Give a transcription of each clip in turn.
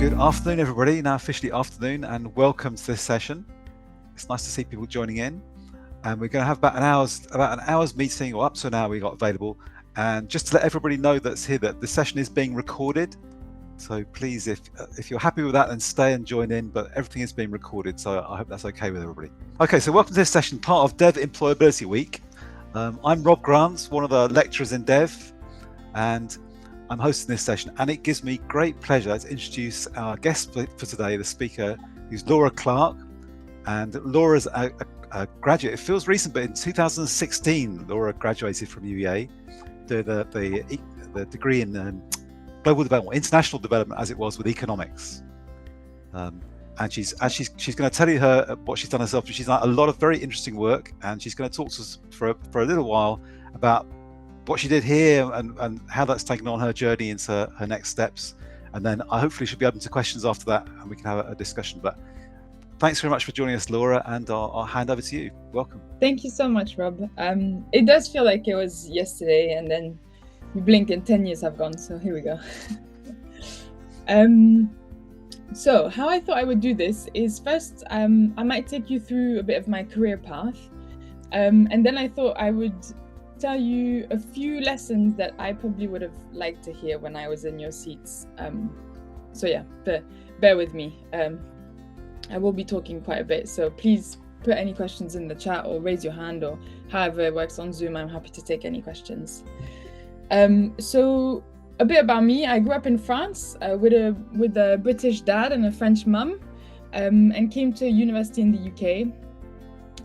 Good afternoon, everybody. Now officially afternoon, and welcome to this session. It's nice to see people joining in. And we're going to have about an hour's meeting, or up to an hour we got available. And just to let everybody know that's here that the session is being recorded. So please, if you're happy with that, then stay and join in. But everything is being recorded, so I hope that's okay with everybody. Okay, so welcome to this session, part of Dev Employability Week. I'm Rob Grant, one of the lecturers in Dev, and I'm hosting this session, and it gives me great pleasure to introduce our guest for today, the speaker, who's Laura Clarke. And Laura's a graduate. It feels recent, but in 2016, Laura graduated from UEA, the degree in global development, international development, as it was, with economics. And she's going to tell you what she's done herself. She's done a lot of very interesting work, and she's going to talk to us for a little while about what she did here and how that's taken on her journey into her next steps. And then hopefully she'll be open to questions after that, and we can have a discussion. But thanks very much for joining us, Laura, and I'll hand over to you. Welcome. Thank you so much, Rob. It does feel like it was yesterday, and then you blink and 10 years have gone, so here we go. So how I thought I would do this is first, I might take you through a bit of my career path, and then I thought I would tell you a few lessons that I probably would have liked to hear when I was in your seats. So yeah, bear with me. I will be talking quite a bit, so please put any questions in the chat or raise your hand, or however it works on Zoom. I'm happy to take any questions. So a bit about me. I grew up in France with a British dad and a French mum, and came to university in the UK.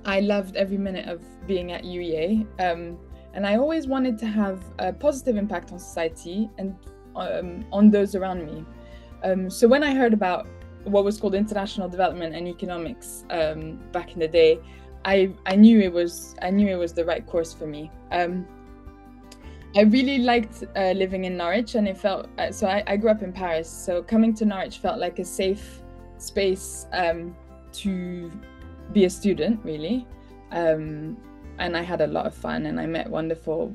I loved every minute of being at UEA, and I always wanted to have a positive impact on society and on those around me. So when I heard about what was called international development and economics back in the day, I knew it was the right course for me. I really liked living in Norwich, and it felt so. I grew up in Paris, so coming to Norwich felt like a safe space to be a student, really. And I had a lot of fun, and I met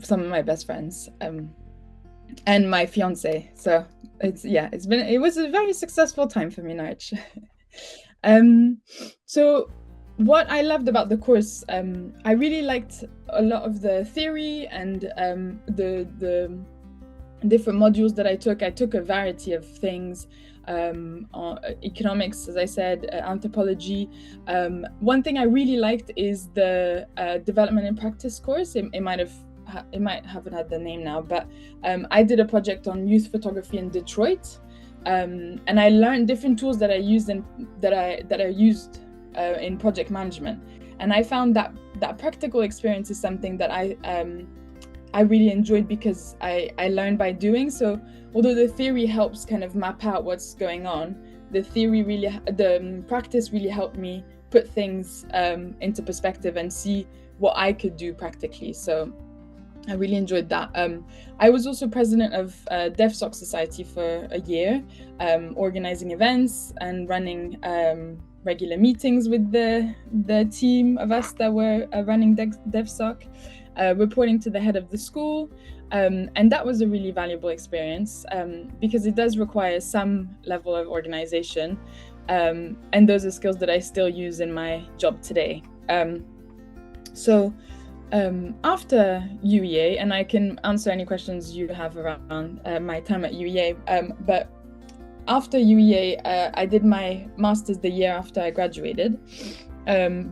some of my best friends, and my fiance. So it was a very successful time for me, Norwich. So what I loved about the course, I really liked a lot of the theory and the different modules that I took. I took a variety of things, economics, as I said, anthropology. One thing I really liked is the development and practice course. It might haven't had the name now, but I did a project on youth photography in Detroit, and I learned different tools that I used in project management. And I found that practical experience is something that I really enjoyed, because I learned by doing. So although the theory helps kind of map out what's going on, the practice really helped me put things into perspective and see what I could do practically. So I really enjoyed that. I was also president of DevSoc Society for a year, organizing events and running regular meetings with the team of us that were running DevSoc, reporting to the head of the school. And that was a really valuable experience, because it does require some level of organization. And those are skills that I still use in my job today. So after UEA, and I can answer any questions you have around my time at UEA, but after UEA, I did my master's the year after I graduated,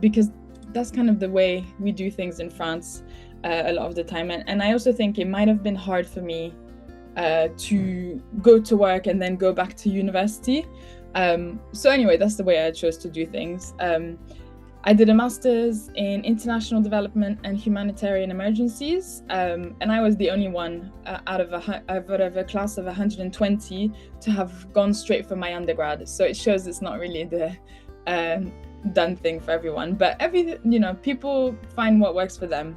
because that's kind of the way we do things in France a lot of the time. And I also think it might have been hard for me to go to work and then go back to university. So anyway, that's the way I chose to do things. I did a master's in international development and humanitarian emergencies, and I was the only one out of a class of 120 to have gone straight for my undergrad. So it shows it's not really the done thing for everyone, but people find what works for them.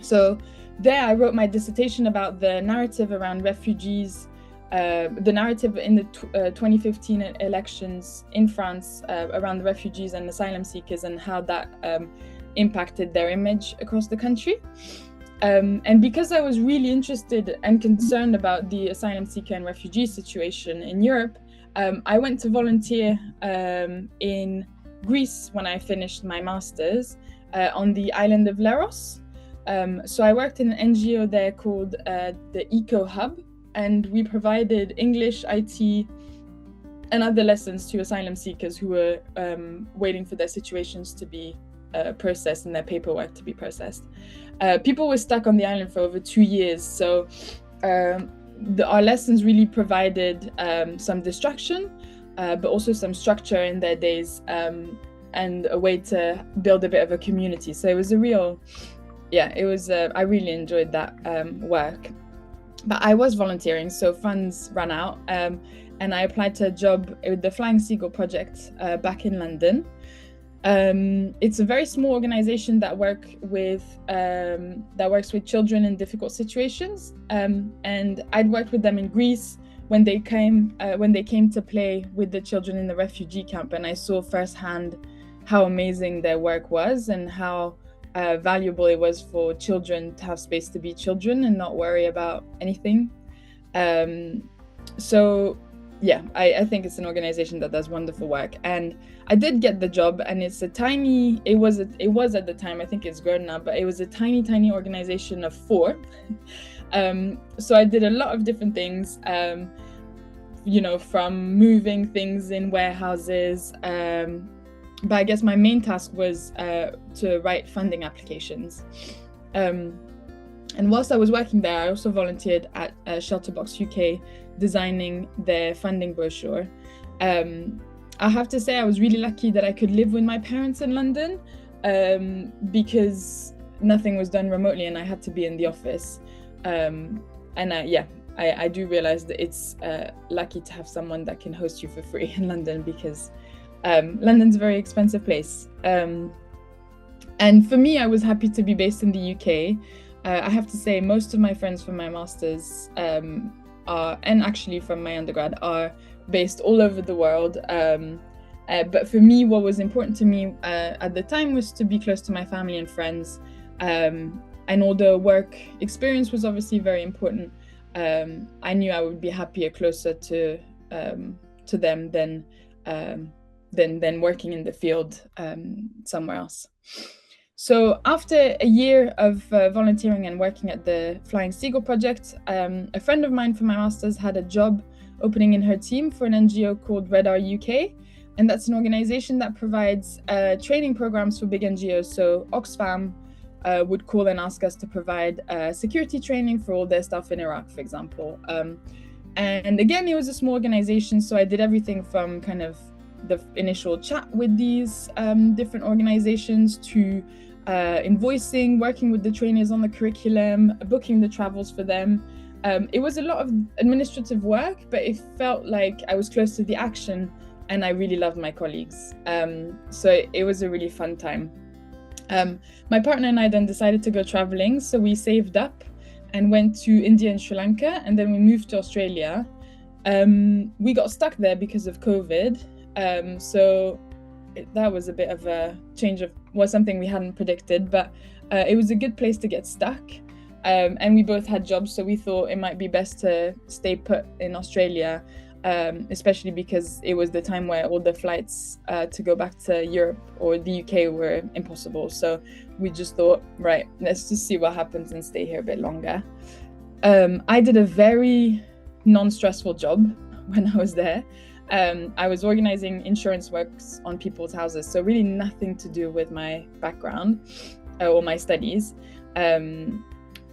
So there I wrote my dissertation about the narrative around refugees, the narrative in the 2015 elections in France around the refugees and asylum seekers, and how that impacted their image across the country. And because I was really interested and concerned about the asylum seeker and refugee situation in Europe, I went to volunteer in Greece when I finished my master's on the island of Leros. So I worked in an NGO there called the Eco Hub, and we provided English, IT, and other lessons to asylum seekers who were waiting for their situations to be processed and their paperwork to be processed. People were stuck on the island for over 2 years, so our lessons really provided some distraction, but also some structure in their days, and a way to build a bit of a community. So it was a real, I really enjoyed that work. But I was volunteering, so funds ran out, and I applied to a job with the Flying Seagull project back in London. It's a very small organization that works with children in difficult situations, and I'd worked with them in Greece when they came to play with the children in the refugee camp, and I saw firsthand how amazing their work was and how valuable it was for children to have space to be children and not worry about anything. I think it's an organization that does wonderful work, and I did get the job. And it was at the time, I think it's grown now, but it was a tiny organization of 4. So I did a lot of different things, from moving things in warehouses. But I guess my main task was to write funding applications. And whilst I was working there, I also volunteered at Shelterbox UK, designing their funding brochure. I have to say I was really lucky that I could live with my parents in London, because nothing was done remotely and I had to be in the office. I do realize that it's lucky to have someone that can host you for free in London, because London's a very expensive place. And for me, I was happy to be based in the UK. I have to say most of my friends from my master's and actually from my undergrad are based all over the world. But for me, what was important to me at the time was to be close to my family and friends. And although work experience was obviously very important, I knew I would be happier closer to them than working in the field somewhere else. So after a year of volunteering and working at the Flying Seagull project, a friend of mine from my master's had a job opening in her team for an NGO called Red R UK. And that's an organization that provides training programs for big NGOs. So Oxfam would call and ask us to provide security training for all their staff in Iraq, for example. And again, it was a small organization, so I did everything from kind of the initial chat with these different organizations to invoicing, working with the trainers on the curriculum, booking the travels for them. It was a lot of administrative work, but it felt like I was close to the action and I really loved my colleagues. So it was a really fun time. My partner and I then decided to go traveling, so we saved up and went to India and Sri Lanka, and then we moved to Australia. We got stuck there because of COVID. That was a bit of a was something we hadn't predicted, but it was a good place to get stuck. And we both had jobs, so we thought it might be best to stay put in Australia, especially because it was the time where all the flights to go back to Europe or the UK were impossible. So we just thought, right, let's just see what happens and stay here a bit longer. I did a very non-stressful job when I was there. I was organizing insurance works on people's houses, so really nothing to do with my background or my studies.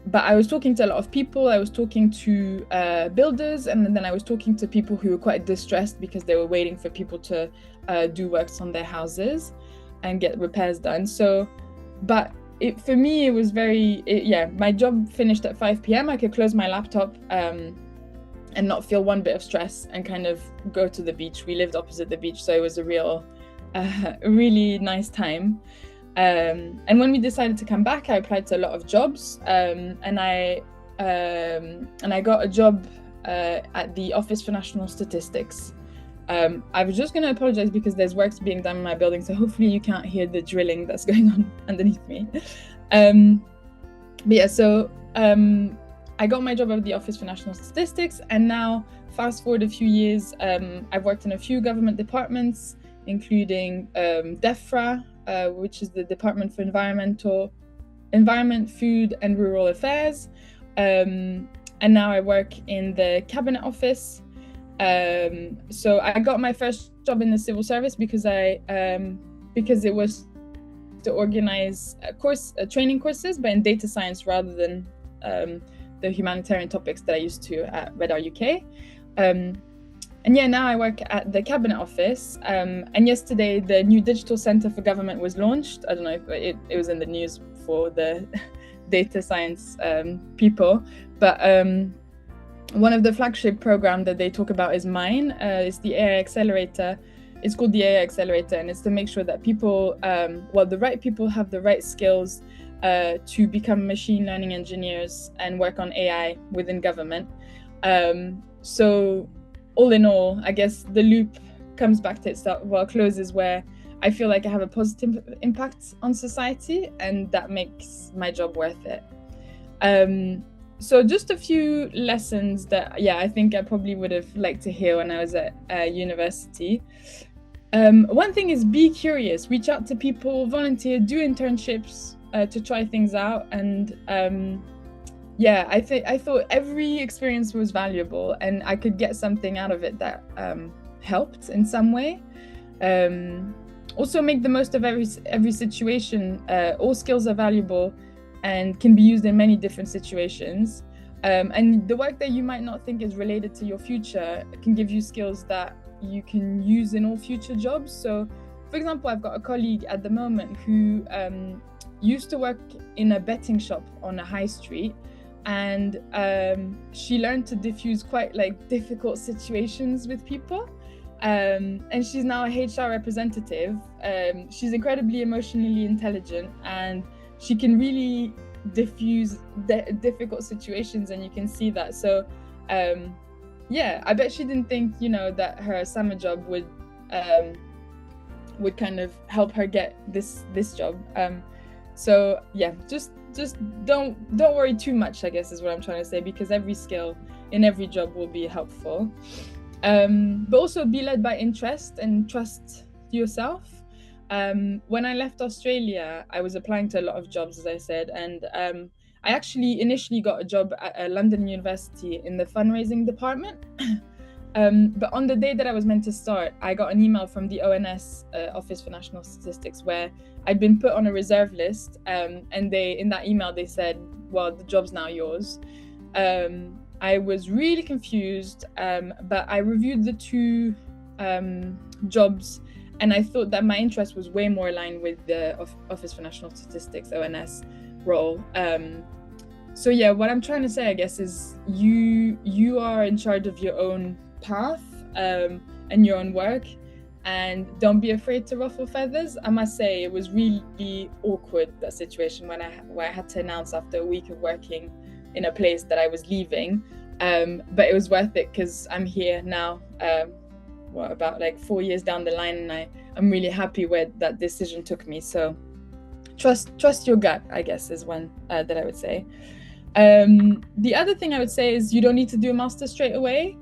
But I was talking to a lot of people. I was talking to builders, and then I was talking to people who were quite distressed because they were waiting for people to do works on their houses and get repairs done. For me, it was my job finished at 5 p.m. I could close my laptop and not feel one bit of stress and kind of go to the beach. We lived opposite the beach, so it was a really nice time. And when we decided to come back, I applied to a lot of jobs, and I got a job at the Office for National Statistics. I was just going to apologize because there's works being done in my building, so hopefully you can't hear the drilling that's going on underneath me. I got my job at the Office for National Statistics, and now fast forward a few years, I've worked in a few government departments, including DEFRA, which is the Department for Environment, Food and Rural Affairs. And now I work in the Cabinet Office. So I got my first job in the civil service because it was to organize training courses, but in data science rather than the humanitarian topics that I used to at Red UK. And yeah, now I work at the Cabinet Office. And yesterday, the new Digital Centre for Government was launched. I don't know if it was in the news for the data science people, but one of the flagship programs that they talk about is mine. It's the AI Accelerator. It's called the AI Accelerator, and it's to make sure that people, the right people have the right skills to become machine learning engineers and work on AI within government. So all in all, I guess the loop comes back to itself, closes where I feel like I have a positive impact on society, and that makes my job worth it. So just a few lessons that, I think I probably would have liked to hear when I was at university. One thing is be curious, reach out to people, volunteer, do internships to try things out. And I thought every experience was valuable and I could get something out of it that helped in some way. Also make the most of every situation. All skills are valuable and can be used in many different situations. And the work that you might not think is related to your future can give you skills that you can use in all future jobs. So, for example, I've got a colleague at the moment who used to work in a betting shop on a high street, and she learned to diffuse quite difficult situations with people. And she's now a HR representative. She's incredibly emotionally intelligent, and she can really diffuse difficult situations, and you can see that. So I bet she didn't think that her summer job would kind of help her get this job. Just don't worry too much, I guess is what I'm trying to say, because every skill in every job will be helpful. But also be led by interest and trust yourself. When I left Australia, I was applying to a lot of jobs, as I said, and I actually initially got a job at London University in the fundraising department. But on the day that I was meant to start, I got an email from the ONS, Office for National Statistics, where I'd been put on a reserve list. And in that email, they said, well, the job's now yours. I was really confused, but I reviewed the two jobs, and I thought that my interest was way more aligned with the Office for National Statistics, ONS role. What I'm trying to say, I guess, is you are in charge of your own path and your own work, and don't be afraid to ruffle feathers. I must say it was really awkward, that situation where I had to announce after a week of working in a place that I was leaving, but it was worth it because I'm here now, about 4 years down the line, and I'm really happy where that decision took me. So trust your gut, I guess, is one that I would say. The other thing I would say is you don't need to do a master straight away.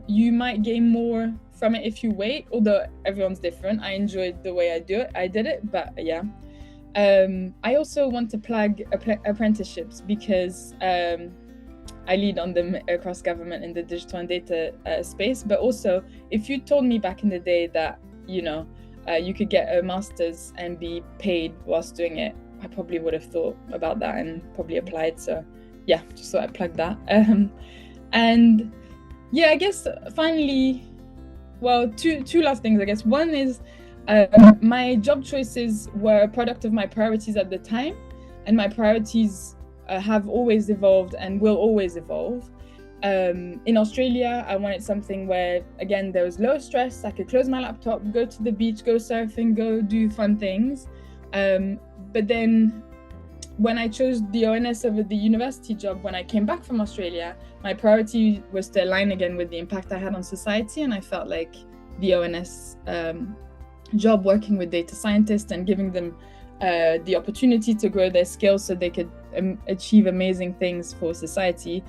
You might gain more from it if you wait, although everyone's different. I enjoyed the way I did it, but yeah. I also want to plug apprenticeships because I lead on them across government in the digital and data space. But also, if you told me back in the day that, you could get a master's and be paid whilst doing it, I probably would have thought about that and probably applied. So yeah, just thought I'd plug that. And yeah, I guess finally, two last things, I guess. One is my job choices were a product of my priorities at the time, and my priorities have always evolved and will always evolve. In Australia, I wanted something where, again, there was low stress. I could close my laptop, go to the beach, go surfing, go do fun things. But then when I chose the ONS over the university job, when I came back from Australia, my priority was to align again with the impact I had on society. And I felt like the ONS job, working with data scientists and giving them the opportunity to grow their skills so they could achieve amazing things for society,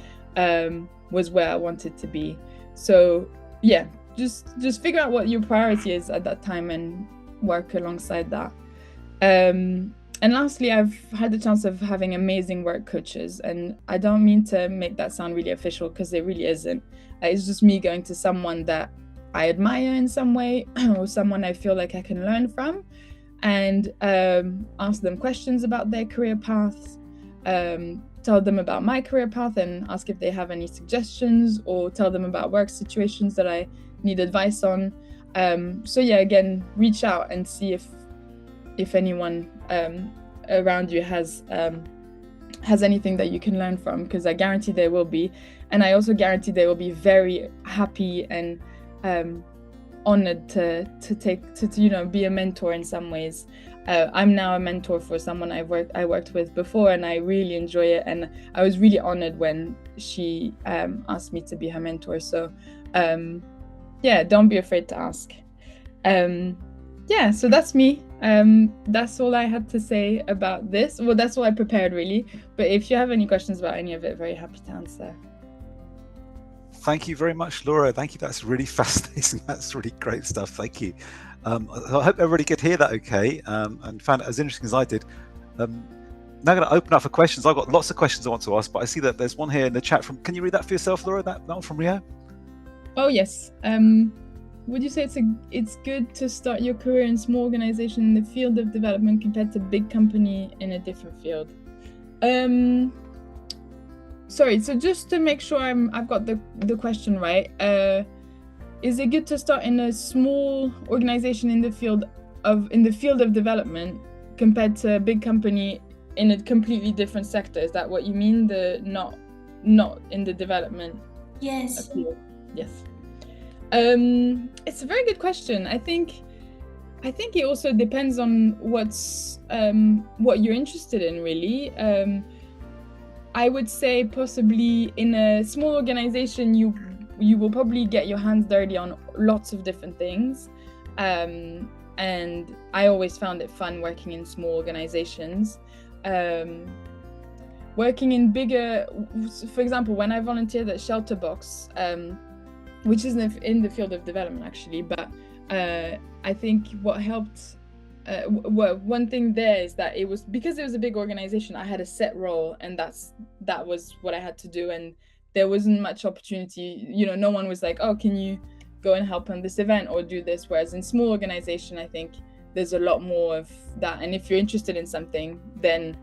was where I wanted to be. So yeah, just figure out what your priority is at that time and work alongside that. And lastly, I've had the chance of having amazing work coaches, and I don't mean to make that sound really official because it really isn't. It's just me going to someone that I admire in some way or someone I feel like I can learn from, and ask them questions about their career paths, tell them about my career path and ask if they have any suggestions, or tell them about work situations that I need advice on. So yeah, again, reach out and see if anyone around you has anything that you can learn from, because I guarantee there will be. And I also guarantee they will be very happy and honored to be a mentor in some ways. I'm now a mentor for someone I worked with before, and I really enjoy it. And I was really honored when she asked me to be her mentor. So yeah, don't be afraid to ask. Yeah, so that's me. That's all I had to say about this. Well, that's all I prepared really. But if you have any questions about any of it, very happy to answer. Thank you very much, Laura. Thank you. That's really fascinating. That's really great stuff. Thank you. I hope everybody could hear that okay, and found it as interesting as I did. Now I'm going to open up for questions. I've got lots of questions I want to ask, but I see that there's one here in the chat from, can you read that for yourself, Laura? That one from Rio? Oh, yes. Would you say it's good to start your career in small organization in the field of development compared to big company in a different field? Sorry, so just to make sure I've got the question right, is it good to start in a small organization in the field of development compared to a big company in a completely different sector? Is that what you mean? The not in the development? Yes. Field? Yes. It's a very good question. I think it also depends on what you're interested in, really. I would say possibly in a small organization, you will probably get your hands dirty on lots of different things. And I always found it fun working in small organizations. Working in bigger, for example, when I volunteered at Shelter Box, which is in the field of development actually, but I think what helped, one thing there is that it was because it was a big organization, I had a set role, and that was what I had to do, and there wasn't much opportunity. No one was like, oh, can you go and help on this event or do this? Whereas in small organization, I think there's a lot more of that, and if you're interested in something, then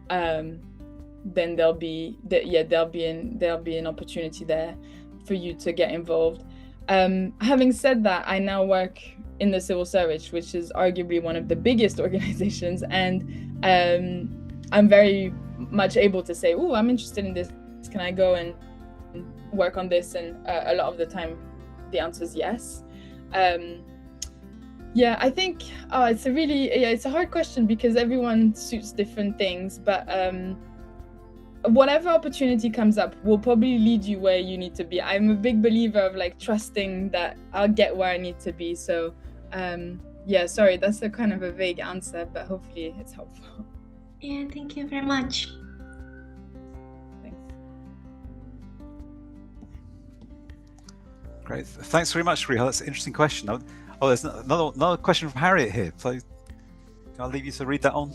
there'll be an opportunity there for you to get involved. Having said that, I now work in the civil service, which is arguably one of the biggest organizations, and I'm very much able to say, oh, I'm interested in this, can I go and work on this? And a lot of the time the answer is yes. Yeah, I think it's a hard question because everyone suits different things, but whatever opportunity comes up will probably lead you where you need to be. I'm a big believer of trusting that I'll get where I need to be. So yeah, sorry, that's a kind of a vague answer, but hopefully it's helpful. Yeah, thank you very much. Thanks. Great. Thanks very much, Riha. That's an interesting question. Oh, there's another question from Harriet here. So can I leave you to read that on?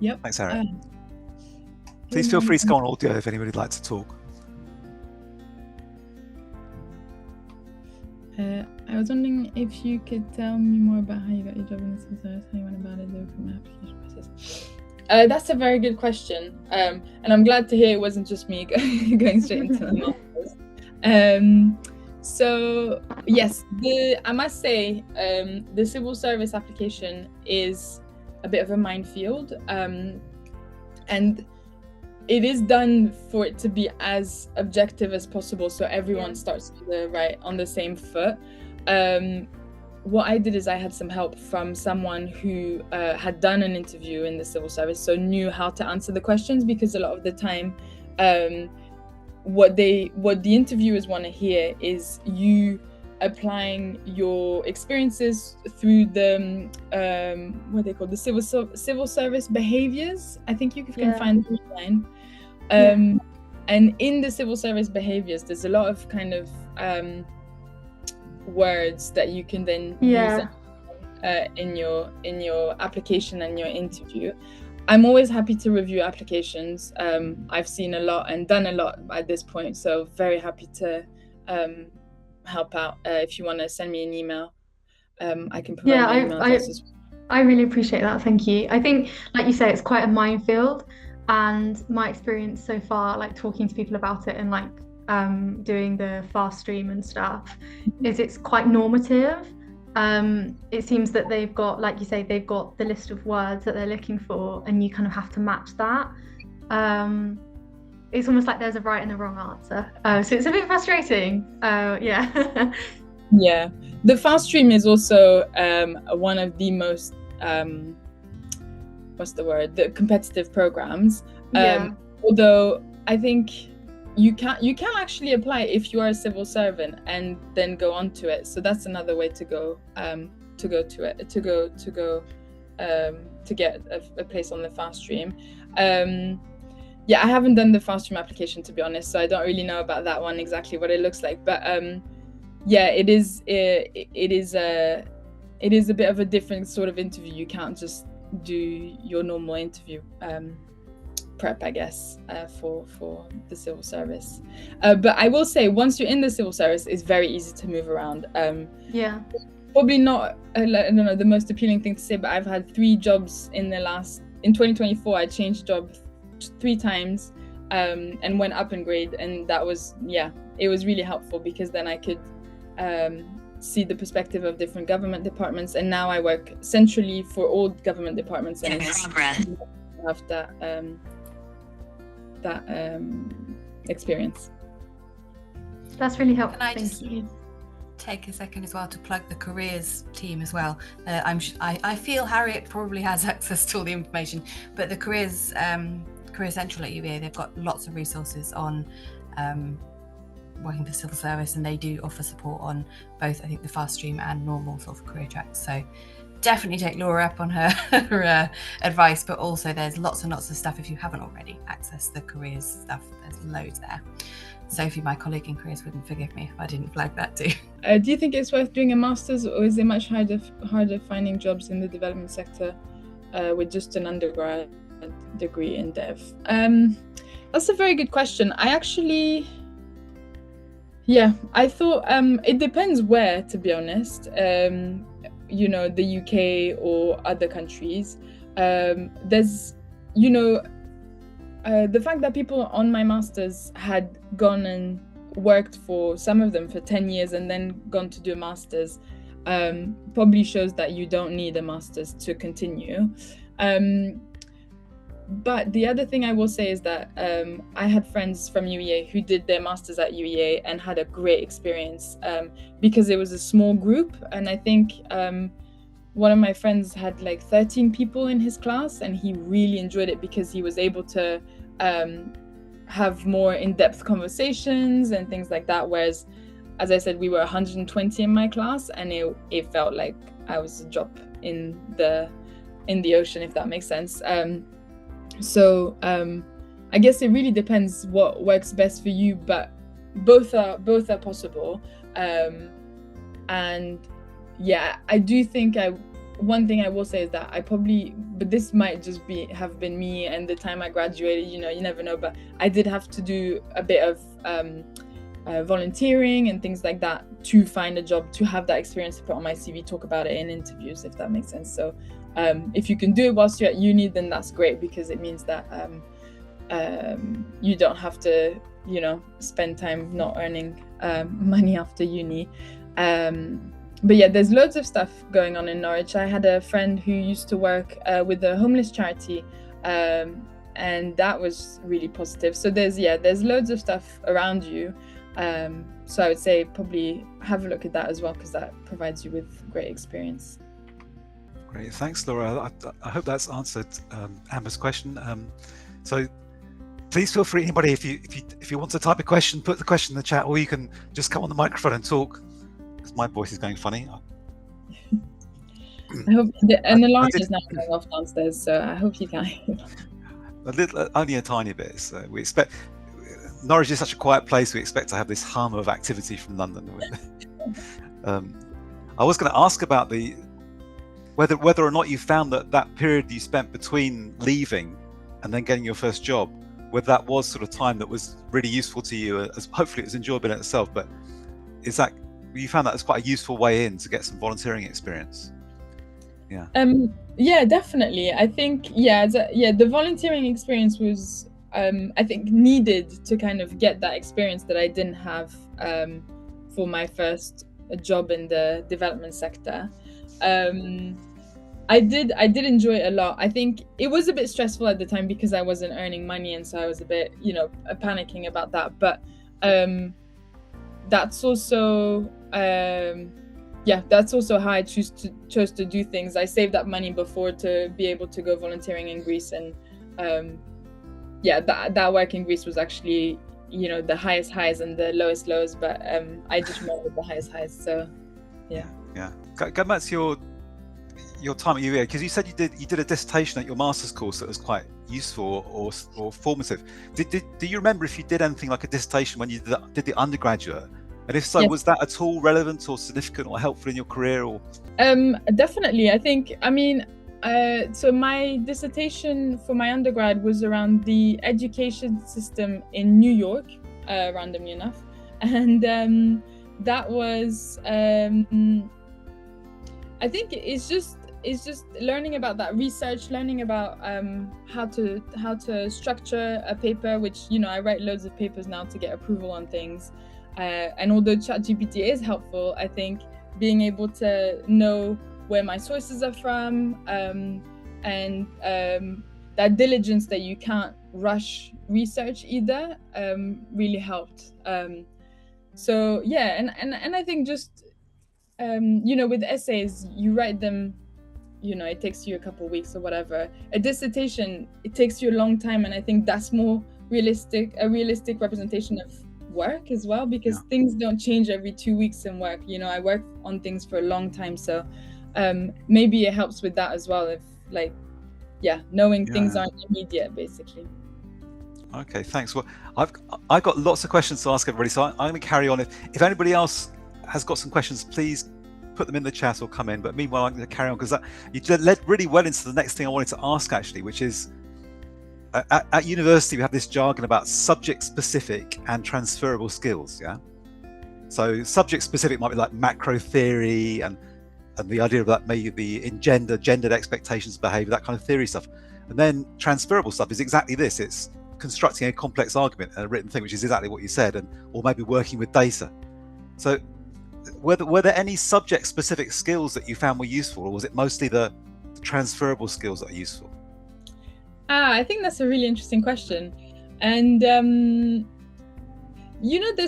Yep. Thanks, Harriet. Please feel free to go on audio if anybody would like to talk. I was wondering if you could tell me more about how you got your job in the civil service, how you went about it, from the application process. That's a very good question, and I'm glad to hear it wasn't just me going straight into the masters. So yes, I must say the civil service application is a bit of a minefield, and it is done for it to be as objective as possible, so everyone starts on the same foot. What I did is I had some help from someone who had done an interview in the civil service, so knew how to answer the questions, because a lot of the time what the interviewers want to hear is you applying your experiences through the what they call the civil service behaviors. I think you can find it online. And in the civil service behaviors, there's a lot of kind of words that you can then use in your application and your interview. I'm always happy to review applications. I've seen a lot and done a lot at this point, so very happy to help out. If you want to send me an email, I can provide my email address as well. I really appreciate that, thank you. I think, like you say, it's quite a minefield, and my experience so far, like talking to people about it and like doing the fast stream and stuff, is it's quite normative. It seems that they've got, like you say, they've got the list of words that they're looking for, and you kind of have to match that. It's almost like there's a right and a wrong answer. So it's a bit frustrating. Yeah. Yeah. The fast stream is also one of the most, the competitive programs. Although I think you can actually apply if you are a civil servant and then go on to it. So that's another way to go to get a place on the fast stream. Yeah, I haven't done the fast stream application, to be honest, so I don't really know about that one exactly what it looks like. But yeah, it is a bit of a different sort of interview. You can't just do your normal interview prep, I guess, for the civil service. But I will say, once you're in the civil service, it's very easy to move around. Yeah. Probably not, I don't know, the most appealing thing to say, but I've had 3 jobs in 2024. I changed job 3 times and went up in grade, and that was, it was really helpful, because then I could see the perspective of different government departments, and now I work centrally for all government departments, and have that experience. That's really helpful. Can I Thank just you. take a second as well to plug the careers team as well? I feel Harriet probably has access to all the information, but the Career Central at UEA, they've got lots of resources on working for civil service, and they do offer support on both, I think, the fast stream and normal sort of career tracks. So definitely take Laura up on her advice, but also there's lots and lots of stuff if you haven't already accessed the careers stuff. There's loads there. Sophie, my colleague in careers, wouldn't forgive me if I didn't flag that too. Do you think it's worth doing a master's, or is it much harder finding jobs in the development sector with just an undergrad degree in dev? That's a very good question. I thought it depends where, to be honest. The UK or other countries. There's, the fact that people on my master's had gone and worked for, some of them for 10 years and then gone to do a master's, probably shows that you don't need a master's to continue. But the other thing I will say is that I had friends from UEA who did their masters at UEA and had a great experience because it was a small group. And I think one of my friends had like 13 people in his class, and he really enjoyed it because he was able to have more in-depth conversations and things like that. Whereas, as I said, we were 120 in my class, and it felt like I was a drop in the ocean, if that makes sense. So I guess it really depends what works best for you, but both are possible. And yeah, I do think one thing I will say is that but this might just have been me and the time I graduated, you never know, but I did have to do a bit of volunteering and things like that to find a job, to have that experience to put on my CV, talk about it in interviews, if that makes sense. So if you can do it whilst you're at uni, then that's great, because it means that you don't have to, spend time not earning money after uni. But yeah, there's loads of stuff going on in Norwich. I had a friend who used to work with a homeless charity, and that was really positive. So there's loads of stuff around you. So I would say probably have a look at that as well, because that provides you with great experience. Great, thanks, Laura. I hope that's answered Amber's question. So please feel free, anybody, if you want to type a question, put the question in the chat, or you can just come on the microphone and talk. Because my voice is going funny. I hope an alarm is now going off downstairs, so I hope you can. Only a tiny bit. So we expect Norwich is such a quiet place. We expect to have this hum of activity from London. I was going to ask about whether or not you found that period you spent between leaving and then getting your first job, whether that was sort of time that was really useful to you, as hopefully it was enjoyable in itself, but you found that as quite a useful way in to get some volunteering experience? Yeah, definitely. I think the volunteering experience was I think needed to kind of get that experience that I didn't have for my first job in the development sector. I did enjoy it a lot. I think it was a bit stressful at the time because I wasn't earning money, and so I was a bit, panicking about that. But that's also how I chose to do things. I saved up money before to be able to go volunteering in Greece, and that work in Greece was actually, the highest highs and the lowest lows, but I just remember the highest highs. So yeah. Go back to your time at UEA, because you said you did a dissertation at your master's course that was quite useful or formative. Do you remember if you did anything like a dissertation when you did the undergraduate? And if so, was that at all relevant or significant or helpful in your career? Or definitely. So my dissertation for my undergrad was around the education system in New York, randomly enough, and that was I think it's just learning about that research, learning about how to structure a paper, which I write loads of papers now to get approval on things, and although ChatGPT is helpful, I think being able to know where my sources are from, and that diligence that you can't rush research either, really helped. So yeah, and I think just with essays, you write them, it takes you a couple of weeks or whatever. A dissertation, it takes you a long time, and I think that's more a realistic representation of work as well, because things don't change every 2 weeks in work. I work on things for a long time, so maybe it helps with that as well, if knowing things aren't immediate, basically. Okay, thanks. Well, I've got lots of questions to ask everybody, so I'm going to carry on. If anybody else has got some questions, please put them in the chat or come in. But meanwhile, I'm going to carry on, because you led really well into the next thing I wanted to ask, actually, which is at university we have this jargon about subject-specific and transferable skills. Yeah. So subject-specific might be like macro theory and the idea of that maybe in gendered expectations of behavior, that kind of theory stuff. And then transferable stuff is exactly this. It's constructing a complex argument and a written thing, which is exactly what you said, or maybe working with data. So were there any subject-specific skills that you found were useful, or was it mostly the transferable skills that are useful? I think that's a really interesting question. And there's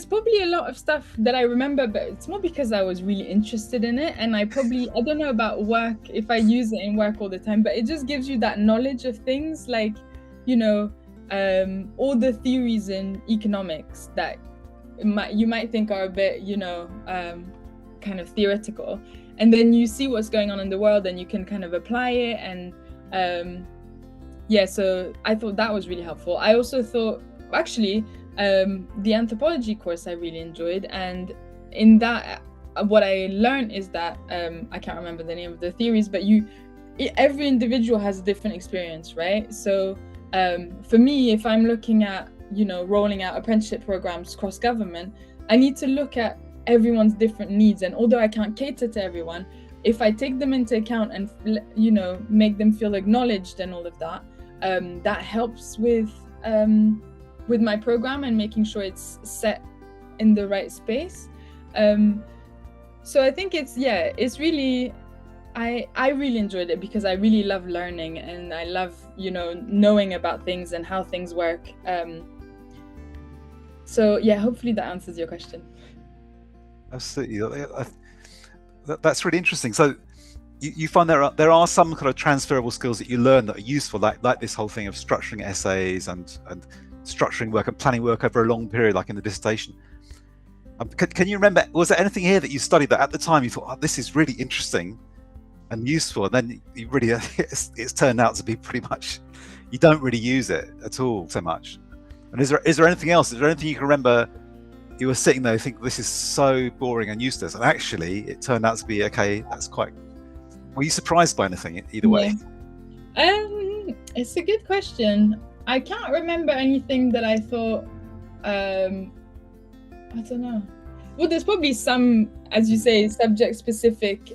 probably a lot of stuff that I remember, but it's more because I was really interested in it, and I don't know about work, if I use it in work all the time, but it just gives you that knowledge of things, like all the theories in economics that you might think are a bit kind of theoretical, and then you see what's going on in the world and you can kind of apply it. And so I thought that was really helpful. I also thought, actually, the anthropology course I really enjoyed, and in that what I learned is that I can't remember the name of the theories, but every individual has a different experience, right? So for me, if I'm looking at rolling out apprenticeship programs cross government, I need to look at everyone's different needs, and although I can't cater to everyone, if I take them into account and make them feel acknowledged and all of that, that helps with my program and making sure it's set in the right space. So I think it's really, I really enjoyed it because I really love learning, and I love knowing about things and how things work. So yeah, hopefully that answers your question. Absolutely. That's really interesting. So you find there are some kind of transferable skills that you learn that are useful, like this whole thing of structuring essays and structuring work and planning work over a long period, like in the dissertation. Can you remember, was there anything here that you studied that at the time you thought, oh, this is really interesting and useful, and then you really it's turned out to be pretty much, you don't really use it at all so much? And is there anything else? Is there anything you can remember? You were sitting there, think this is so boring and useless, and actually it turned out to be okay. That's quite. Were you surprised by anything either way? It's a good question. I can't remember anything that I thought. I don't know. Well, there's probably some, as you say, subject-specific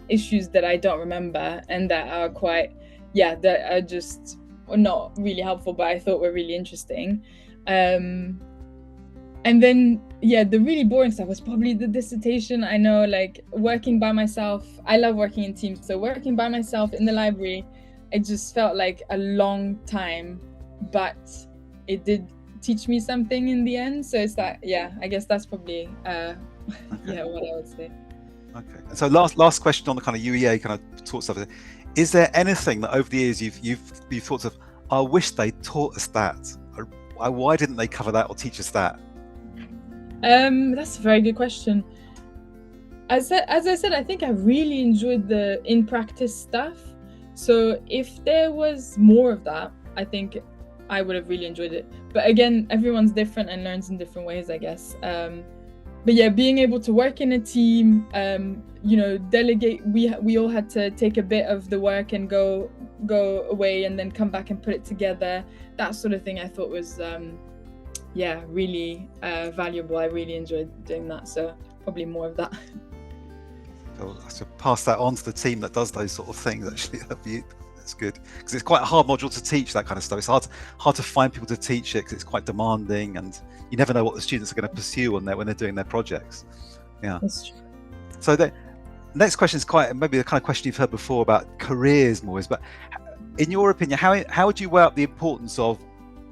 issues that I don't remember and that are quite, that are just not really helpful, but I thought were really interesting. And then, the really boring stuff was probably the dissertation. I know, like, working by myself, I love working in teams. So working by myself in the library, it just felt like a long time, but it did teach me something in the end. So it's that, I guess that's probably, what I would say. Okay. And so last question on the kind of UEA kind of taught stuff. Is there anything that over the years you've thought of, I wish they taught us that? Or, why didn't they cover that or teach us that? That's a very good question. As I said, I think I really enjoyed the in practice stuff. So if there was more of that, I think I would have really enjoyed it. But again, everyone's different and learns in different ways, I guess. But being able to work in a team, delegate. We all had to take a bit of the work and go away and then come back and put it together. That sort of thing I thought was really valuable. I really enjoyed doing that. So probably more of that. So I should pass that on to the team that does those sort of things. Actually, that's good, because it's quite a hard module to teach that kind of stuff. It's hard to find people to teach it because it's quite demanding, and you never know what the students are going to pursue on there when they're doing their projects. Yeah. That's true. So the next question is quite maybe the kind of question you've heard before about careers more. But in your opinion, how would you weigh up the importance of,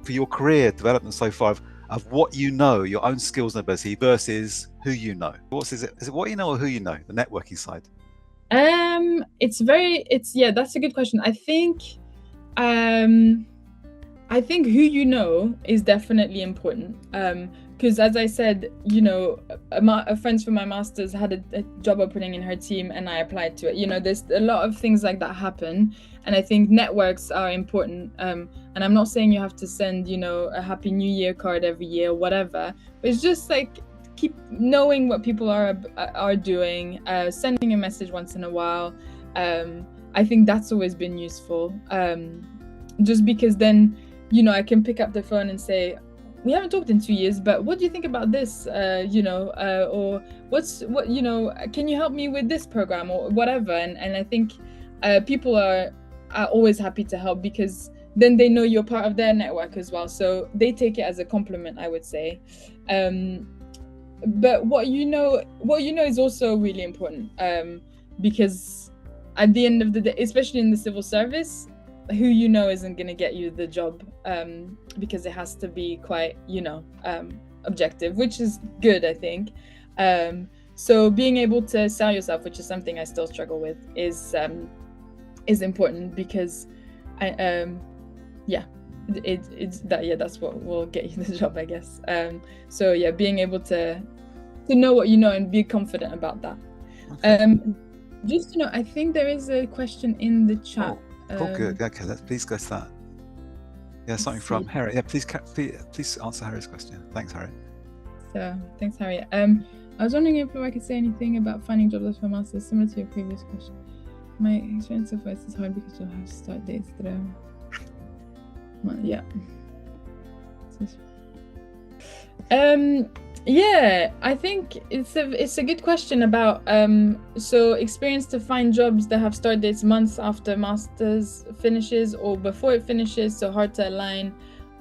for your career development so far, of what you know, your own skills and ability, versus who you know? Is it what you know or who you know? The networking side. That's a good question. I think who you know is definitely important. Because as I said, a friend from my master's had a job opening in her team and I applied to it. There's a lot of things like that happen. And I think networks are important. And I'm not saying you have to send, a Happy New Year card every year or whatever. But it's just like, keep knowing what people are doing, sending a message once in a while. I think that's always been useful. Just because then, I can pick up the phone and say, we haven't talked in 2 years, but what do you think about this? Or can you help me with this program or whatever? And I think people are always happy to help, because then they know you're part of their network as well. So they take it as a compliment, I would say. But what you know is also really important, because at the end of the day, especially in the civil service, who you know isn't going to get you the job, because it has to be quite, objective, which is good, I think. So being able to sell yourself, which is something I still struggle with, is important, because that's what will get you the job, I guess. So being able to know what you know and be confident about that. Okay. I think there is a question in the chat. Good. Okay, let's please go to that. Yeah, something from Harry. Yeah, please answer Harry's question. Thanks, Harry. So thanks, Harry. I was wondering if I could say anything about finding jobs for masters, similar to your previous question. My experience so far is hard because you'll have start dates that are. Well, yeah. I think it's a good question about so experience to find jobs that have start dates months after masters finishes or before it finishes, so hard to align.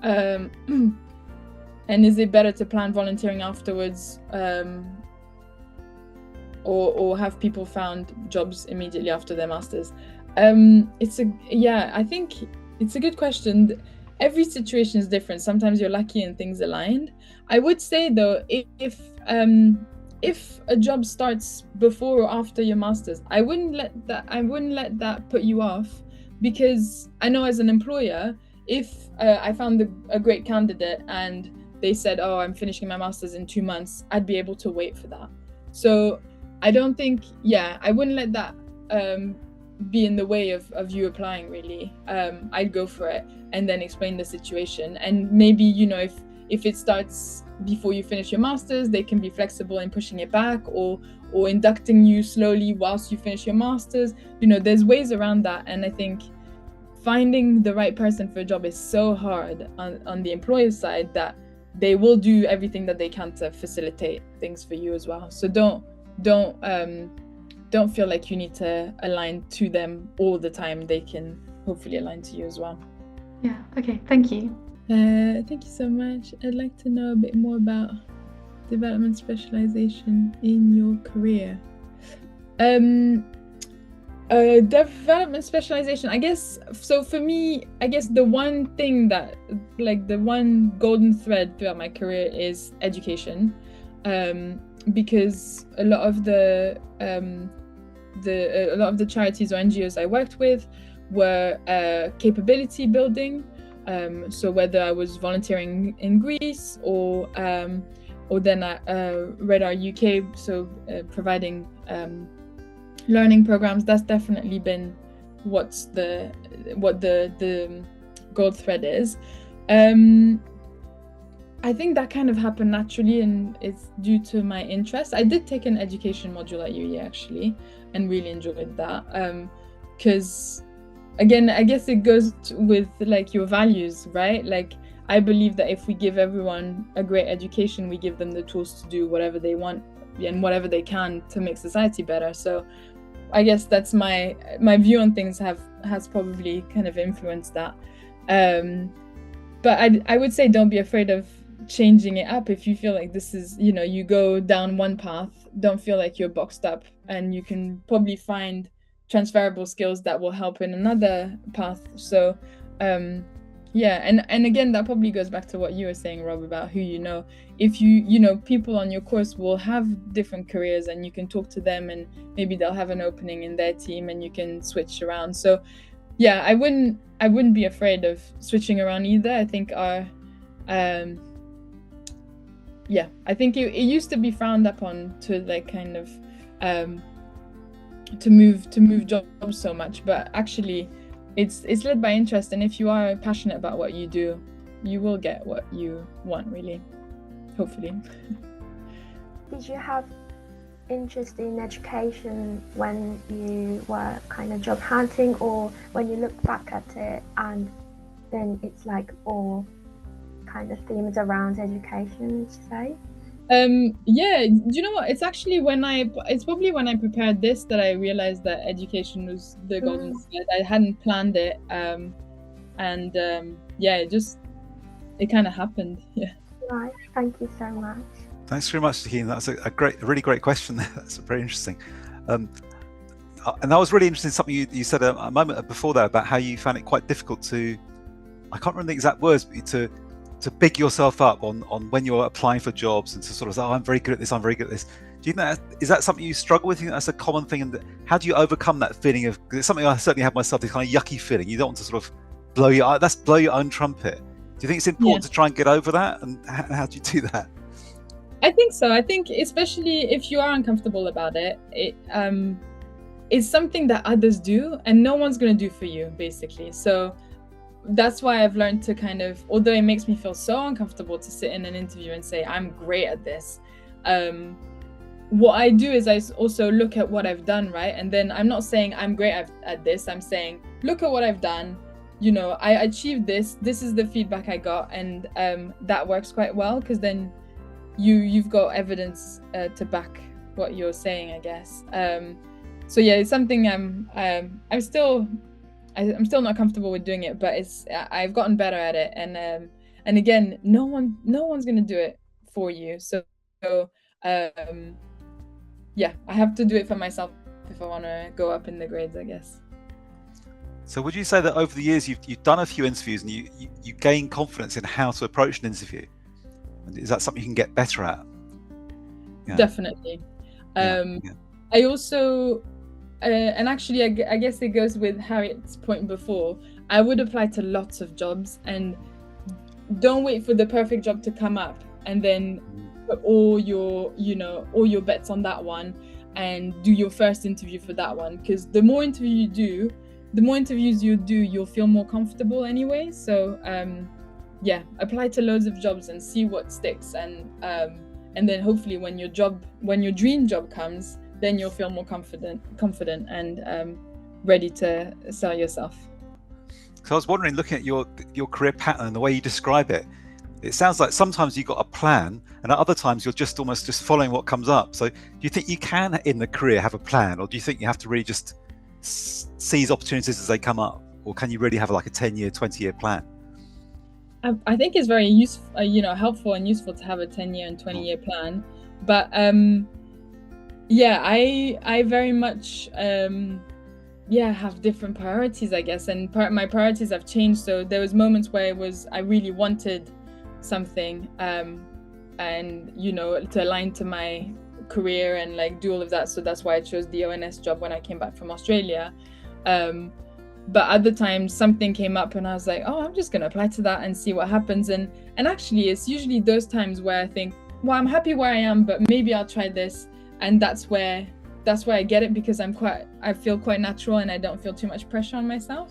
And is it better to plan volunteering afterwards, or have people found jobs immediately after their masters? I think it's a good question. Every situation is different. Sometimes you're lucky and things aligned. I would say though, if a job starts before or after your masters, I wouldn't let that put you off, because I know as an employer, if I found a great candidate and they said, oh, I'm finishing my masters in 2 months, I'd be able to wait for that. So I don't think, I wouldn't let that be in the way of you applying, really. I'd go for it and then explain the situation. And maybe, you know, if it starts before you finish your master's, they can be flexible in pushing it back, or inducting you slowly whilst you finish your master's. You know, there's ways around that. And I think finding the right person for a job is so hard on the employer side that they will do everything that they can to facilitate things for you as well. So don't feel like you need to align to them all the time. They can hopefully align to you as well. Yeah, okay, thank you. Thank you so much. I'd like to know a bit more about development specialization in your career. Development specialization, I guess. So for me, I guess the one thing that, like, the one golden thread throughout my career is education, because a lot of the charities or NGOs I worked with were capability building. So whether I was volunteering in Greece or then at Red R UK, so providing learning programs, that's definitely been what the gold thread is. I think that kind of happened naturally, and it's due to my interest. I did take an education module at UE actually, and really enjoyed that. Because again, I guess it goes with like your values, right? Like, I believe that if we give everyone a great education, we give them the tools to do whatever they want and whatever they can to make society better. So I guess that's my view on things has probably kind of influenced that. But I would say don't be afraid of changing it up. If you feel like this is, you know, you go down one path, don't feel like you're boxed up, and you can probably find transferable skills that will help in another path. So yeah, and again, that probably goes back to what you were saying, Rob, about who you know. If you know, people on your course will have different careers, and you can talk to them, and maybe they'll have an opening in their team, and you can switch around. So yeah, I wouldn't be afraid of switching around either. I think I think it used to be frowned upon to like kind of to move jobs so much, but actually it's led by interest, and if you are passionate about what you do, you will get what you want, really, hopefully. Did you have interest in education when you were kind of job hunting, or when you look back at it and then it's like all kind of themes around education, would you say? Yeah, you know what, it's actually it's probably when I prepared this that I realized that education was the golden thread. I hadn't planned it, yeah, it kind of happened. Yeah. Right, thank you so much. Thanks very much, Tahine. That's a really great question. That's very interesting. And that was really interesting, something you said a moment before that about how you found it quite difficult to, I can't remember the exact words, but to big yourself up on when you're applying for jobs, and to sort of say, oh, I'm very good at this, I'm very good at this. Do you think is that something you struggle with? Do you think that's a common thing? And how do you overcome that feeling of, because it's something I certainly have myself, this kind of yucky feeling. You don't want to sort of blow your own trumpet. Do you think it's important to try and get over that? And how do you do that? I think so. I think especially if you are uncomfortable about it, it's something that others do and no one's going to do for you, basically. So that's why I've learned to kind of, although it makes me feel so uncomfortable to sit in an interview and say, I'm great at this. What I do is I also look at what I've done, right? And then I'm not saying I'm great at this. I'm saying, look at what I've done. You know, I achieved this. This is the feedback I got. And that works quite well, because then you've got evidence to back what you're saying, I guess. So yeah, it's something I'm still not comfortable with doing it, but I've gotten better at it. And again, no one's gonna do it for you. So yeah, I have to do it for myself if I want to go up in the grades, I guess. So would you say that over the years you've done a few interviews and you gain confidence in how to approach an interview? And is that something you can get better at? Yeah. Definitely. I also, and actually I guess it goes with Harriet's point before, I would apply to lots of jobs and don't wait for the perfect job to come up and then put all your bets on that one. and do your first interview for that one, because the more interviews you do, you'll feel more comfortable anyway. So apply to loads of jobs and see what sticks, and then hopefully when your dream job comes, then you'll feel more confident and ready to sell yourself. So I was wondering, looking at your career pattern, the way you describe it, it sounds like sometimes you've got a plan, and at other times you're just almost just following what comes up. So do you think you can, in the career, have a plan, or do you think you have to really just seize opportunities as they come up, or can you really have like a 10-year, 20-year plan? I think it's very useful, helpful and useful to have a 10-year and 20-year plan. But I very much have different priorities, I guess, and my priorities have changed. So there was moments where I really wanted something, and to align to my career and like do all of that. So that's why I chose the ONS job when I came back from Australia. But other times something came up and I was like, oh, I'm just going to apply to that and see what happens. And actually it's usually those times where I think, well, I'm happy where I am, but maybe I'll try this. And that's where I get it, because I feel quite natural and I don't feel too much pressure on myself.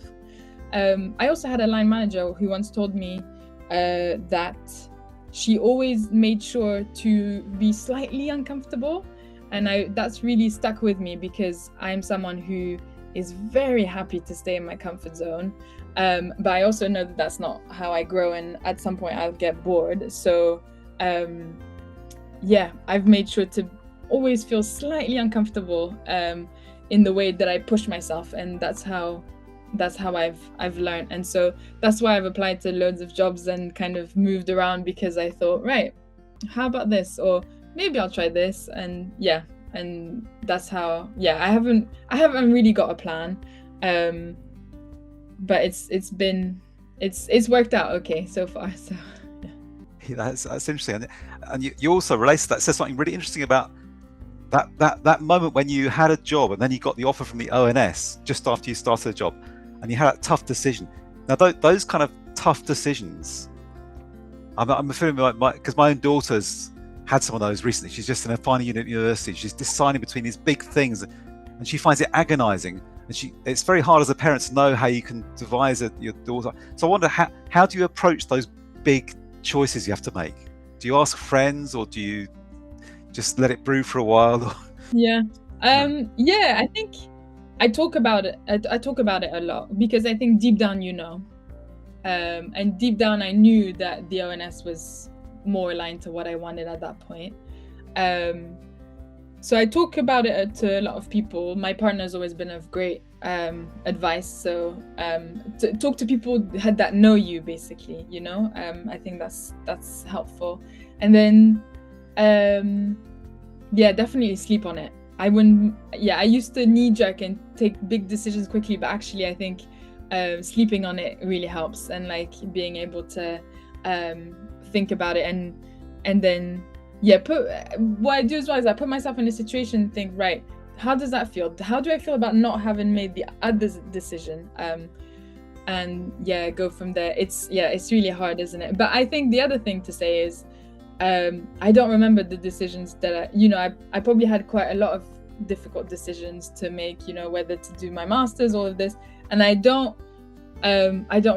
I also had a line manager who once told me that she always made sure to be slightly uncomfortable. And that's really stuck with me, because I'm someone who is very happy to stay in my comfort zone. But I also know that that's not how I grow, and at some point I'll get bored. So I've made sure to always feel slightly uncomfortable in the way that I push myself, and that's how I've learned. And so that's why I've applied to loads of jobs and kind of moved around, because I thought, right, how about this, or maybe I'll try this. And that's how I haven't really got a plan, but it's worked out okay so far. So that's interesting. And you also relate to that. It says something really interesting about that moment when you had a job and then you got the offer from the ONS just after you started a job, and you had that tough decision. Now those kind of tough decisions, I'm feeling like because my own daughter's had some of those recently. She's just in a final unit at university. She's deciding between these big things, and she finds it agonizing. And it's very hard as a parent to know how you can devise your daughter. So I wonder, how do you approach those big choices you have to make? Do you ask friends, or do you just let it brew for a while? I think I talk about it. I talk about it a lot, because I think deep down, and deep down I knew that the ONS was more aligned to what I wanted at that point. So I talk about it to a lot of people. My partner's always been of great advice. So to talk to people that know you, basically, I think that's helpful. And then definitely sleep on it. I used to knee jerk and take big decisions quickly, but actually I think sleeping on it really helps, and like being able to think about it and then what I do as well is I put myself in a situation and think, right, how does that feel? How do I feel about not having made the other decision? And go from there. It's really hard, isn't it? But I think the other thing to say is I don't remember the decisions that I probably had quite a lot of difficult decisions to make, whether to do my master's, all of this, and I don't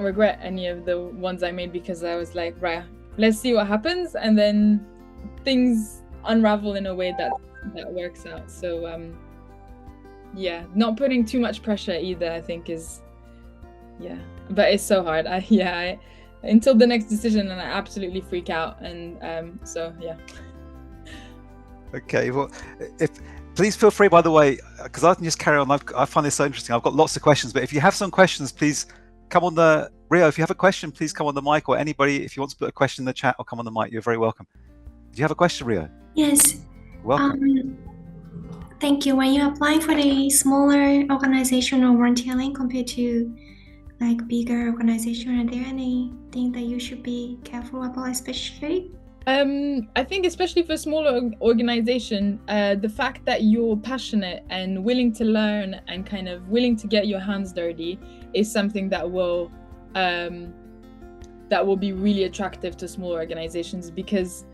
regret any of the ones I made, because I was like, right, let's see what happens, and then things unravel in a way that works out. So not putting too much pressure either, I think is but it's so hard. I until the next decision, and I absolutely freak out, and Okay, well, please feel free, by the way, because I can just carry on. I find this so interesting. I've got lots of questions, but if you have some questions, please come on the Rio. If you have a question, please come on the mic, or anybody, if you want to put a question in the chat or come on the mic, you're very welcome. Do you have a question, Rio? Yes. Welcome. Thank you. When you're applying for the smaller organization or volunteering compared to like bigger organization, are there anything that you should be careful about, especially? I think especially for a smaller organization, the fact that you're passionate and willing to learn and kind of willing to get your hands dirty is something that will be really attractive to small organizations, because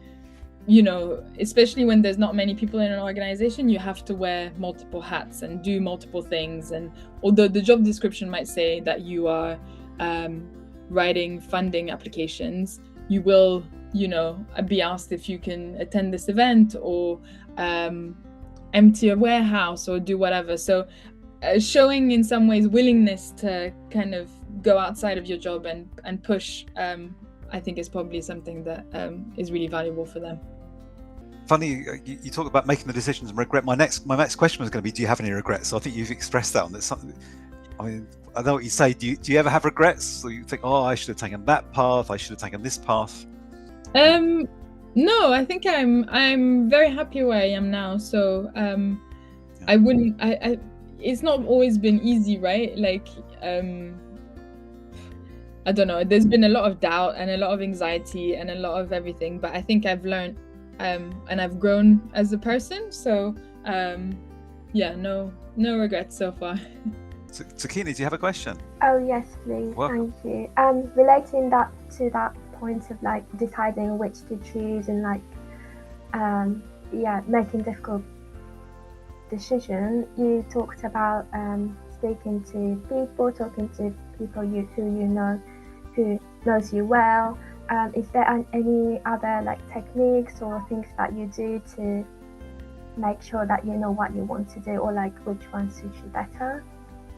you know, especially when there's not many people in an organization, you have to wear multiple hats and do multiple things. And although the job description might say that you are writing funding applications, you will, you know, be asked if you can attend this event or empty a warehouse or do whatever. So showing in some ways willingness to kind of go outside of your job and push, I think is probably something that is really valuable for them. Funny, you talk about making the decisions and regret. My next question was going to be, do you have any regrets? So I think you've expressed that on this. Something, I mean, I know what you say. Do you ever have regrets? So you think, oh, I should have taken that path. I should have taken this path. No, I think I'm very happy where I am now. So I wouldn't. It's not always been easy, right? Like I don't know. There's been a lot of doubt and a lot of anxiety and a lot of everything. But I think I've learned and I've grown as a person. So yeah, no regrets so far. Sakina, do you have a question? Oh yes, please. Welcome. Thank you. Relating that to that point of like deciding which to choose and like making difficult decision, you talked about speaking to people, talking to people who knows you well. Is there any other like techniques or things that you do to make sure that you know what you want to do, or like which one suits you better?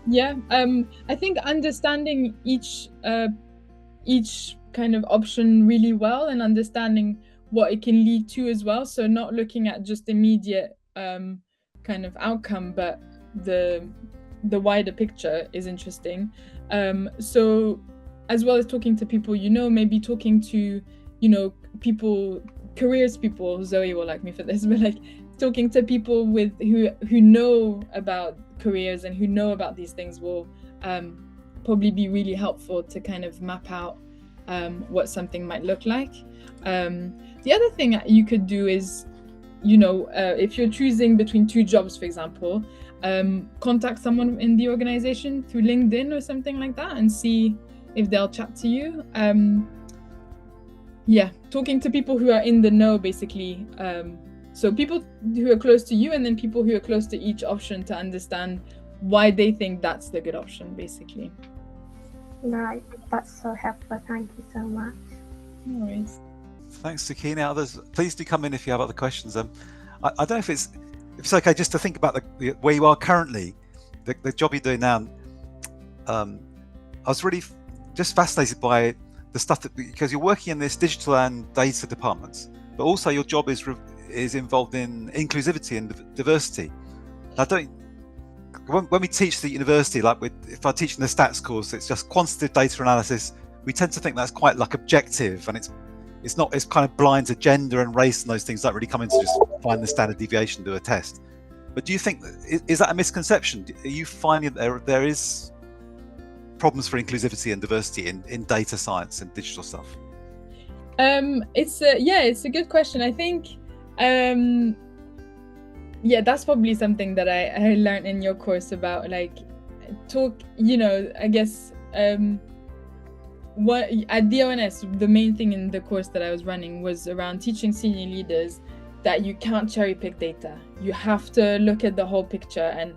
Yeah, I think understanding each kind of option really well and understanding what it can lead to as well. So not looking at just immediate kind of outcome, but the wider picture is interesting. So as well as talking to people, maybe talking to, people, careers people, Zoe will like me for this, but like talking to people who know about careers and who know about these things will probably be really helpful to kind of map out what something might look like. The other thing you could do is, if you're choosing between two jobs, for example, contact someone in the organization through LinkedIn or something like that and see if they'll chat to you. Talking to people who are in the know, basically. So people who are close to you and then people who are close to each option to understand why they think that's the good option, basically. Right, that's so helpful. Thank you so much. No worries. Thanks, Sakina. Others, please do come in if you have other questions. I don't know if it's okay just to think about where you are currently, the job you're doing now. I was really just fascinated by the stuff because you're working in this digital and data departments, but also your job is involved in inclusivity and diversity. When we teach the university, like if I'm teaching the stats course, it's just quantitative data analysis. We tend to think that's quite like objective, and it's kind of blind to gender and race and those things that really come into just find the standard deviation, do a test. But do you think is that a misconception? Are you finding that there is problems for inclusivity and diversity in data science and digital stuff? It's a good question. I think that's probably something that I learned in your course about like talk, I guess what at the ONS, the main thing in the course that I was running was around teaching senior leaders that you can't cherry pick data. You have to look at the whole picture, and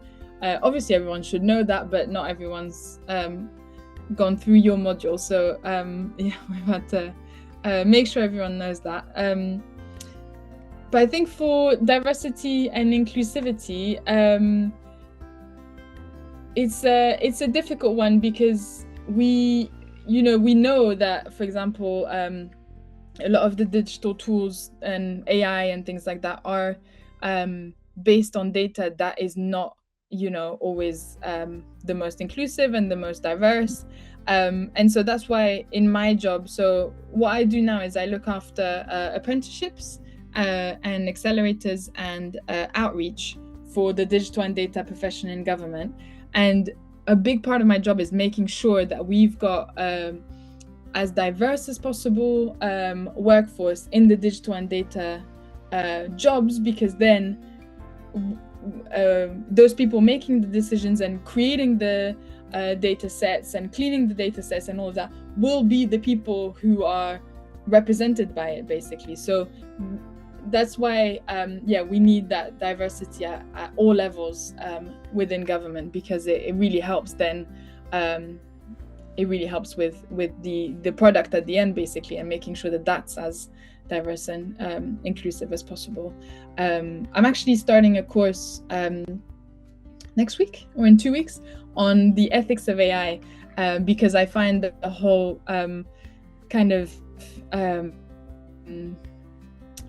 obviously everyone should know that, but not everyone's gone through your module. So we've had to make sure everyone knows that. But I think for diversity and inclusivity, it's a difficult one because we know that, for example, a lot of the digital tools and AI and things like that are based on data that is not, always the most inclusive and the most diverse. And so that's why in my job, so what I do now is I look after apprenticeships and accelerators and outreach for the digital and data profession in government. And a big part of my job is making sure that we've got as diverse as possible workforce in the digital and data jobs, because then those people making the decisions and creating the data sets and cleaning the data sets and all of that will be the people who are represented by it, basically. So that's why we need that diversity at all levels within government, because it really helps then. It really helps with the product at the end, basically, and making sure that that's as diverse and inclusive as possible. I'm actually starting a course next week or in 2 weeks on the ethics of AI, because I find that the whole kind of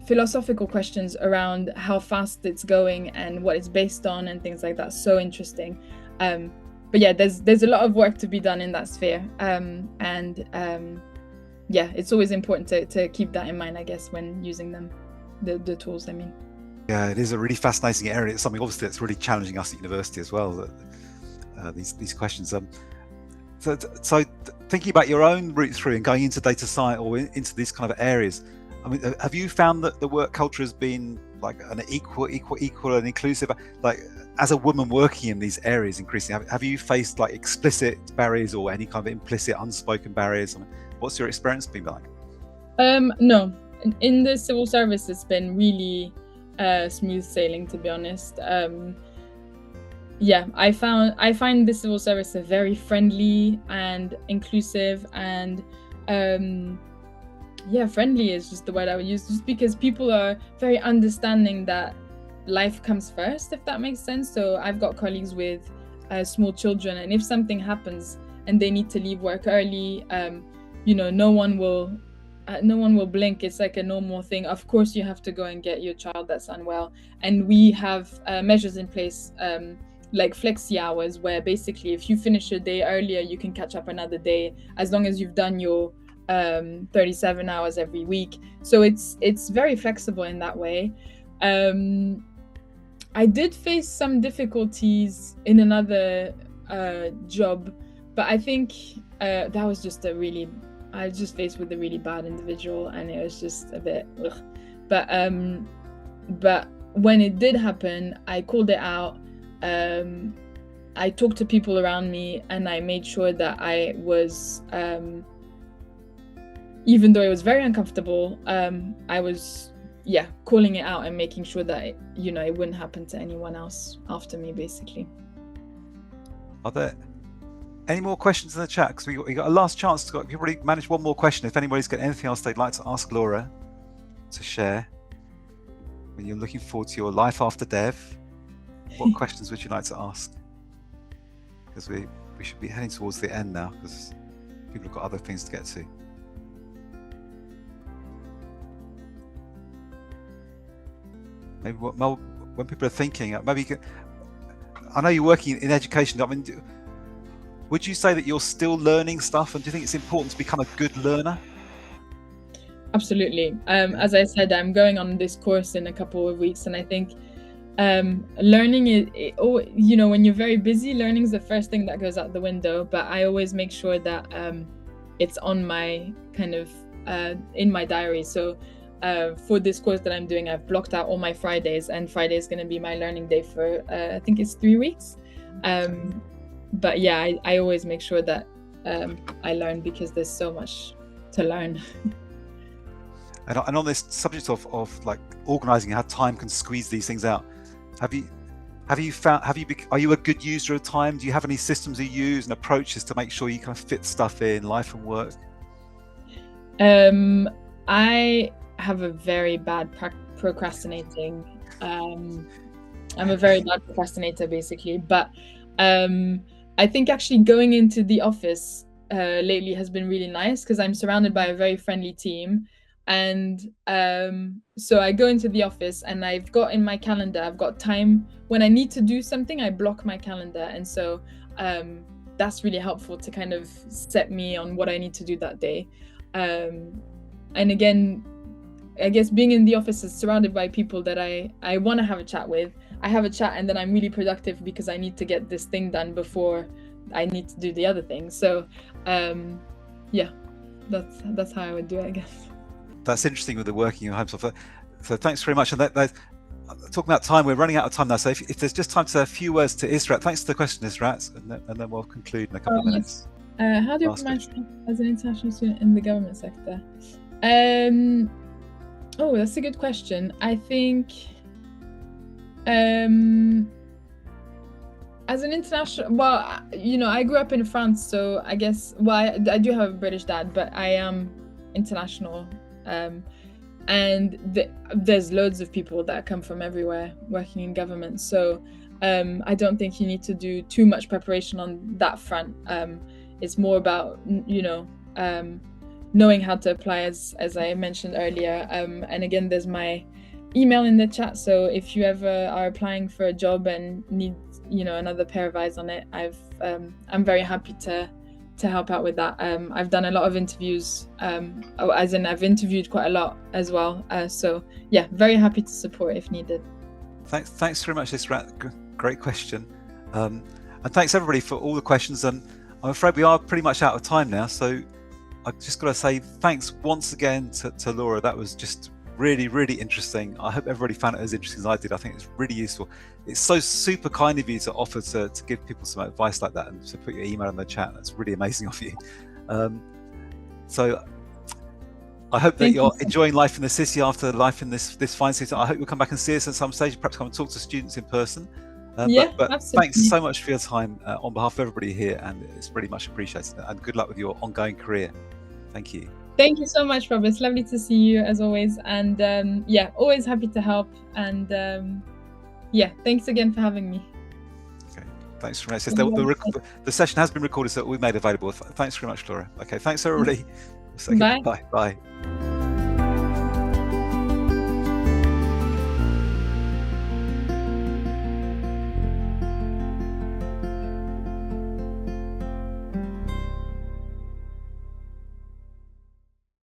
philosophical questions around how fast it's going and what it's based on and things like that so interesting. But yeah, there's a lot of work to be done in that sphere, it's always important to keep that in mind, I guess, when using them, the tools, I mean. Yeah, it is a really fascinating area. It's something obviously that's really challenging us at university as well, these questions. So thinking about your own route through and going into data science or into these kind of areas, I mean, have you found that the work culture has been like an equal and inclusive? Like, as a woman working in these areas increasingly, have you faced like explicit barriers or any kind of implicit, unspoken barriers? I mean, what's your experience been like? No, in the civil service, it's been really smooth sailing, to be honest. I find the civil service a very friendly and inclusive, and friendly is just the word I would use, just because people are very understanding that life comes first, if that makes sense. So I've got colleagues with small children, and if something happens and they need to leave work early, no one will blink. It's like a normal thing. Of course, you have to go and get your child that's unwell, and we have measures in place, like flexi hours, where basically if you finish your day earlier, you can catch up another day as long as you've done your 37 hours every week. So it's very flexible in that way. I did face some difficulties in another job, but I think that was just I was just faced with a really bad individual, and it was just a bit ugh. But when it did happen, I called it out. I talked to people around me, and I made sure that I was, even though it was very uncomfortable, I was calling it out and making sure that it wouldn't happen to anyone else after me, basically. Are there any more questions in the chat? Because we got a last chance to go. You've already managed one more question. If anybody's got anything else they'd like to ask Laura to share when you're looking forward to your life after dev, what questions would you like to ask? Because we should be heading towards the end now, because people have got other things to get to. Maybe when people are thinking, maybe you could, I know you're working in education. I mean, would you say that you're still learning stuff, and do you think it's important to become a good learner? Absolutely. As I said, I'm going on this course in a couple of weeks, and I think learning when you're very busy, learning is the first thing that goes out the window. But I always make sure that it's on my kind of in my diary. So for this course that I'm doing, I've blocked out all my Fridays, and Friday is going to be my learning day for I think it's 3 weeks. But yeah, I always make sure that I learn, because there's so much to learn. And on this subject of like organizing, how time can squeeze these things out, are you a good user of time? Do you have any systems you use and approaches to make sure you kind of fit stuff in life and work? I have a very bad procrastinating. I'm a very bad procrastinator, basically. But I think actually going into the office lately has been really nice, because I'm surrounded by a very friendly team. And so I go into the office, and I've got in my calendar, I've got time when I need to do something, I block my calendar. And so that's really helpful to kind of set me on what I need to do that day. And again, I guess being in the office is surrounded by people that I want to have a chat with. I have a chat, and then I'm really productive because I need to get this thing done before I need to do the other thing. So that's how I would do it, I guess. That's interesting with the working at home stuff. So thanks very much. And talking about time, we're running out of time now. So if there's just time to say a few words to Israt. Thanks for the question, Israt, and then we'll conclude in a couple of minutes. How do you apply as an international student in the government sector? Oh, that's a good question. I think as an international, well, you know, I grew up in France, so I guess, well, I do have a British dad, but I am international. And there's loads of people that come from everywhere working in government. So I don't think you need to do too much preparation on that front. It's more about, you know, knowing how to apply, as I mentioned earlier. And again, there's my email in the chat. So if you ever are applying for a job and need, you know, another pair of eyes on it, I'm very happy to help out with that. I've done a lot of interviews, as in I've interviewed quite a lot as well. So yeah, very happy to support if needed. Thanks very much. This great question, and thanks everybody for all the questions. And I'm afraid we are pretty much out of time now, so I've just got to say thanks once again to Laura. That was just really, really interesting. I hope everybody found it as interesting as I did. I think it's really useful. It's so super kind of you to offer to give people some advice like that and to put your email in the chat. That's really amazing of you. So I hope that you're enjoying life in the city after life in this fine city. I hope you'll come back and see us at some stage, perhaps come and talk to students in person. Yeah, but absolutely. Thanks so much for your time on behalf of everybody here, and it's really much appreciated. And good luck with your ongoing career. Thank you. Thank you so much, Rob. It's lovely to see you as always. And yeah, always happy to help. And yeah, thanks again for having me. Okay, thanks very much. The session has been recorded, so we made available. Thanks very much, Laura. Okay, thanks everybody. Bye. Bye.